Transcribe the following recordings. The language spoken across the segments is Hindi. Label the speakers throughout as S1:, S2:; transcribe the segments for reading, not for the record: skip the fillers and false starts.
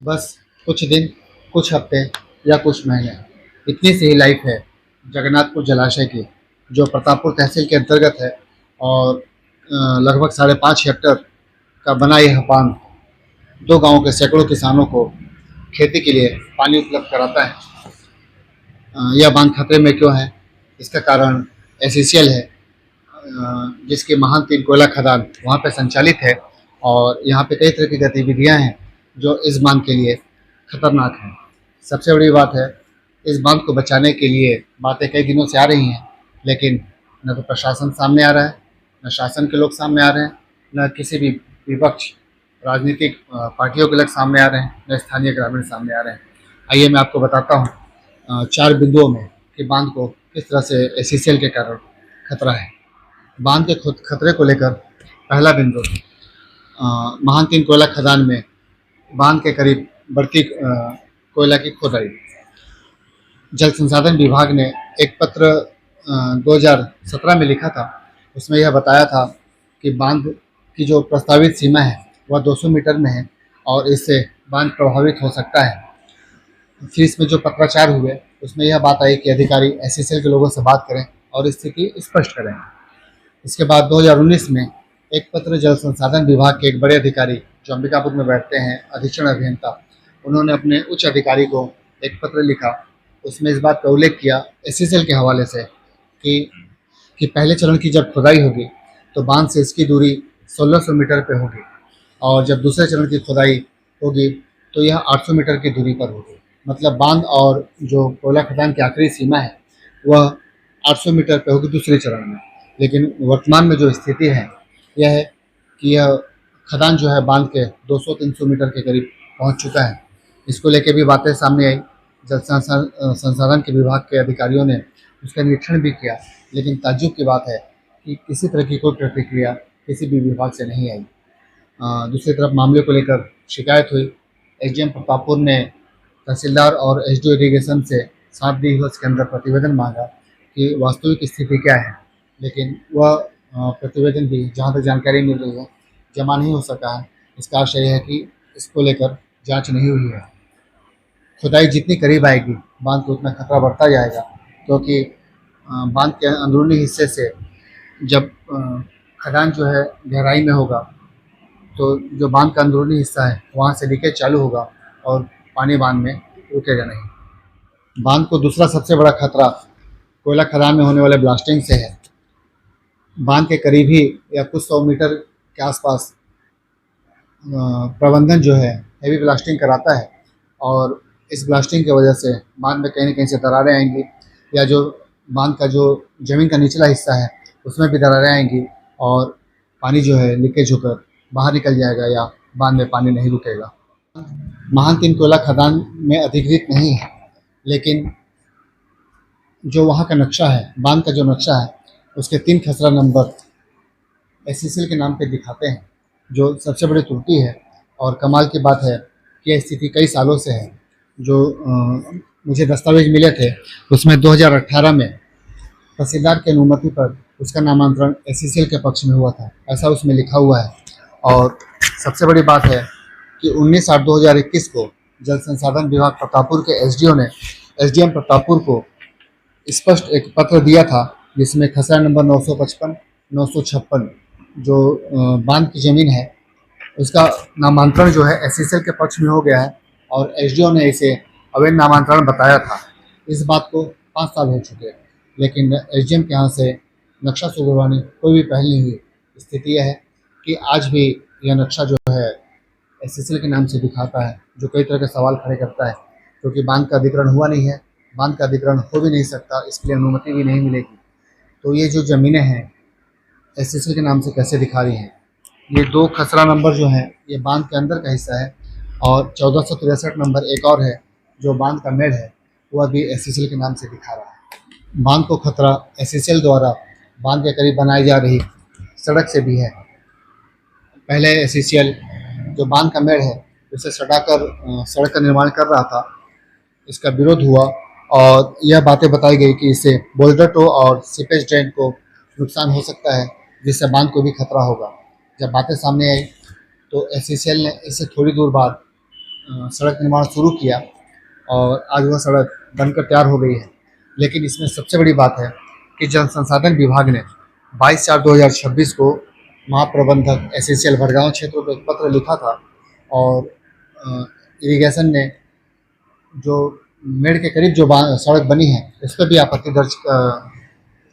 S1: बस कुछ दिन, कुछ हफ्ते या कुछ महीने, इतनी सी ही लाइफ है जगन्नाथपुर जलाशय की, जो प्रतापपुर तहसील के अंतर्गत है। और लगभग 5.5 हेक्टेयर का बना यह बांध दो गांवों के सैकड़ों किसानों को खेती के लिए पानी उपलब्ध कराता है। यह बांध खतरे में क्यों है, इसका कारण एसईसीएल है, जिसकी महान तीन कोयला खदान वहाँ पे संचालित है। और यहाँ पे कई तरह की गतिविधियाँ हैं जो इस बांध के लिए खतरनाक हैं। सबसे बड़ी बात है, इस बांध को बचाने के लिए बातें कई दिनों से आ रही हैं, लेकिन न तो प्रशासन सामने आ रहा है, न शासन के लोग सामने आ रहे हैं, न किसी भी विपक्ष राजनीतिक पार्टियों के लोग सामने आ रहे हैं, न स्थानीय ग्रामीण सामने आ रहे हैं। आइए मैं आपको बताता हूँ 4 बिंदुओं में कि बांध को किस तरह से एसईसीएल के कारण खतरा है। बांध के खुद खतरे को लेकर पहला बिंदु, महान तीन कोयला खदान में बांध के करीब बढ़ती कोयला की खुदाई। जल संसाधन विभाग ने एक पत्र 2017 में लिखा था। उसमें यह बताया था कि बांध की जो प्रस्तावित सीमा है वह 200 मीटर में है और इससे बांध प्रभावित हो सकता है। फिर इसमें जो पत्राचार हुए उसमें यह बात आई कि अधिकारी एसईसीएल के लोगों से बात करें और स्थिति स्पष्ट करें। इसके बाद 2019 में एक पत्र जल संसाधन विभाग के एक बड़े अधिकारी जो अंबिकापुर में बैठते हैं, अधीक्षण अभियंता, उन्होंने अपने उच्च अधिकारी को एक पत्र लिखा। उसमें इस बात का उल्लेख किया एसईसीएल के हवाले से कि पहले चरण की जब खुदाई होगी तो बांध से इसकी दूरी 1600 मीटर पे होगी, और जब दूसरे चरण की खुदाई होगी तो यह 800 मीटर की दूरी पर होगी। मतलब बांध और जो कोयला खदान की आखिरी सीमा है वह 800 मीटर पे होगी दूसरे चरण में। लेकिन वर्तमान में जो स्थिति है यह है कि यह खदान जो है बांध के 200-300 मीटर के करीब पहुंच चुका है। इसको लेकर भी बातें सामने आई। जल संसाधन के विभाग के अधिकारियों ने उसका निरीक्षण भी किया, लेकिन ताज्जुब की बात है कि किसी तरह की कोई प्रतिक्रिया किसी भी विभाग से नहीं आई। दूसरी तरफ मामले को लेकर शिकायत हुई। एसडीएम प्रतापपुर ने तहसीलदार और एसडीओ इरीगेशन से 7 दिवस के अंदर प्रतिवेदन मांगा कि वास्तविक स्थिति क्या है, लेकिन वह प्रतिवेदन भी जहाँ तक जानकारी मिल रही है जमा नहीं हो सका है। इसका आशय है कि इसको लेकर जांच नहीं हुई है। खुदाई जितनी करीब आएगी बांध को उतना खतरा बढ़ता जाएगा, क्योंकि बांध के अंदरूनी हिस्से से जब खदान जो है गहराई में होगा तो जो बांध का अंदरूनी हिस्सा है वहाँ से लीकेज चालू होगा और पानी बांध में रुकेगा नहीं। बांध को दूसरा सबसे बड़ा खतरा कोयला खदान में होने वाले ब्लास्टिंग से है। बांध के करीब ही या कुछ 100 मीटर के आसपास प्रबंधन जो है हेवी ब्लास्टिंग कराता है, और इस ब्लास्टिंग की वजह से बांध में कहीं न कहीं से दरारें आएंगी, या जो बांध का जो ज़मीन का निचला हिस्सा है उसमें भी दरारें आएंगी और पानी जो है लीकेज होकर बाहर निकल जाएगा या बांध में पानी नहीं रुकेगा। महान तीन कोयला खदान में अधिकृत नहीं है, लेकिन जो वहाँ का नक्शा है, बांध का जो नक्शा है, उसके 3 खसरा नंबर एसईसीएल के नाम पे दिखाते हैं, जो सबसे बड़ी त्रुटि है। और कमाल की बात है कि यह स्थिति कई सालों से है। जो मुझे दस्तावेज मिले थे उसमें 2018 में तहसीलदार की अनुमति पर उसका नामांतरण एसईसीएल के पक्ष में हुआ था, ऐसा उसमें लिखा हुआ है। और सबसे बड़ी बात है कि 19/8/2021 को जल संसाधन विभाग प्रतापपुर के एसडीओ ने एसडीएम प्रतापपुर को स्पष्ट एक पत्र दिया था, जिसमें खसरा नंबर 955, 956 जो बांध की ज़मीन है उसका नामांतरण जो है एसईसीएल के पक्ष में हो गया है, और एसडीओ ने इसे अवैध नामांतरण बताया था। इस बात को 5 साल हो चुके हैं, लेकिन एसडीएम के यहाँ से नक्शा सुधरवाने कोई भी पहल नहीं हुई। स्थिति यह है कि आज भी यह नक्शा जो है एसईसीएल के नाम से दिखाता है, जो कई तरह के सवाल खड़े करता है, क्योंकि बांध का अधिग्रहण हुआ नहीं है, बांध का अधिग्रहण हो भी नहीं सकता, इसके लिए अनुमति भी नहीं मिलेगी। तो ये जो ज़मीनें हैं एसईसीएल के नाम से कैसे दिखा रही हैं। ये 2 खसरा नंबर जो है ये बांध के अंदर का हिस्सा है, और 1463 नंबर एक और है जो बांध का मेढ़ है, वह भी एसईसीएल के नाम से दिखा रहा है। बांध को खतरा एसईसीएल द्वारा बांध के करीब बनाई जा रही सड़क से भी है। पहले एसईसीएल जो बांध का मेढ़ है उसे सटाकर सड़क का निर्माण कर रहा था। इसका विरोध हुआ और यह बातें बताई गई कि इससे बोल्डर टो और सीपेज ड्रेन को नुकसान हो सकता है, जिससे बांध को भी खतरा होगा। जब बातें सामने आई तो एसईसीएल ने इससे थोड़ी दूर बाद सड़क निर्माण शुरू किया और आज वह सड़क बनकर तैयार हो गई है। लेकिन इसमें सबसे बड़ी बात है कि जल संसाधन विभाग ने 22/4/2026 को महाप्रबंधक एसईसीएल भड़गांव क्षेत्र को एक पत्र लिखा था और इरिगेशन ने जो मेड़ के करीब जो सड़क बनी है इस पर भी आपत्ति दर्ज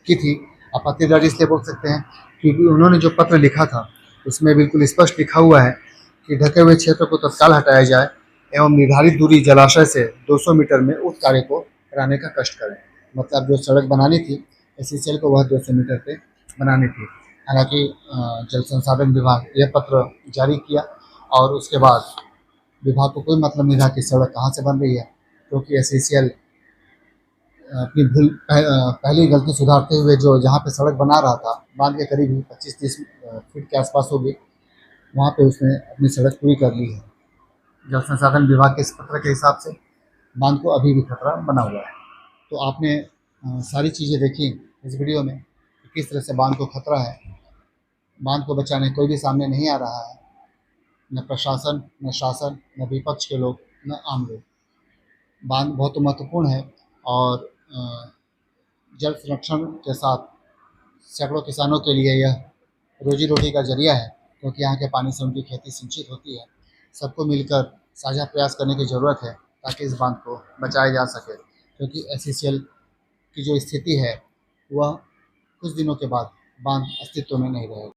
S1: की थी। आपत्ति दर्ज इसलिए बोल सकते हैं क्योंकि उन्होंने जो पत्र लिखा था उसमें बिल्कुल स्पष्ट लिखा हुआ है कि ढके हुए क्षेत्र को तत्काल हटाया जाए एवं निर्धारित दूरी जलाशय से 200 मीटर में उस कार्य को कराने का कष्ट करें। मतलब जो सड़क बनानी थी एसईसीएल को वह 200 मीटर पे बनानी थी। हालांकि जल संसाधन विभाग यह पत्र जारी किया और उसके बाद विभाग को कोई मतलब नहीं था कि सड़क कहाँ से बन रही है, क्योंकि एसईसीएल अपनी पहली गलती सुधारते हुए जो जहाँ पे सड़क बना रहा था बांध के करीब 25-30 फीट के आसपास होगी, वहाँ पे उसने अपनी सड़क पूरी कर ली है। जल संसाधन विभाग के इस पत्र के हिसाब से बांध को अभी भी खतरा बना हुआ है। तो आपने सारी चीज़ें देखी इस वीडियो में कि किस तरह से बांध को खतरा है। बांध को बचाने कोई भी सामने नहीं आ रहा है, न प्रशासन, न शासन, न विपक्ष के लोग, न आम लोग। बांध बहुत महत्वपूर्ण है और जल संरक्षण के साथ सैकड़ों किसानों के लिए यह रोजी रोटी का जरिया है, क्योंकि यहाँ के पानी से उनकी खेती सिंचित होती है। सबको मिलकर साझा प्रयास करने की ज़रूरत है ताकि इस बांध को बचाया जा सके, क्योंकि एसईसीएल की जो स्थिति है वह कुछ दिनों के बाद बांध अस्तित्व में नहीं रहेगा।